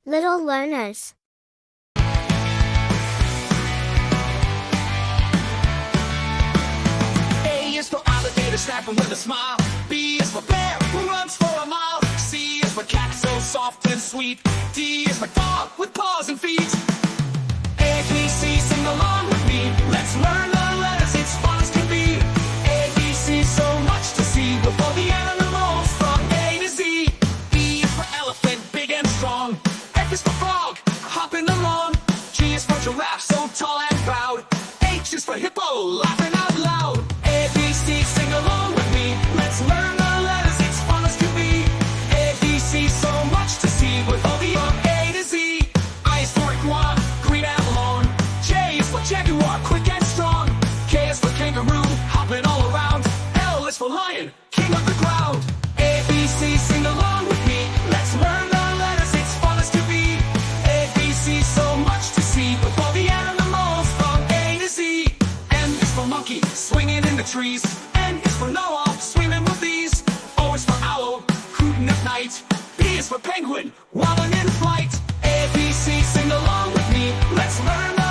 Little learners. A is for alligator, snapping with a smile. B is for bear, who runs for a mile. C is for cat, so soft and sweet. D is for dog, with paws and feet. A, B, C, sing along with me. Let's learn the letters, it's fun as can be. A, B, C, so much to see. With all the animals from A to Z. E is for elephant, big and strong. F is for frog, hopping along. G is for giraffe, so tall and proud. H is for hippo, laughing out loud. A, B, C, sing along with me. Let's learn the letters, it's fun as can be. A, B, C, so much to see. With all the A to Z. I is for iguana, green and long. J is for jaguar, quick and strong. K is for kangaroo, hopping all around. L is for lion, king of the ground. A, B, C, sing along with me. Let's learn the letters, it's fun as can be. A, B, C, so much to see. With all the animals from A to Z. M is for monkey, swinging in the trees. N is for narwhal, swimming with these. O is for owl, hooting at night. P is for penguin, wilding in flight. A, B, C, sing along with me. Let's learn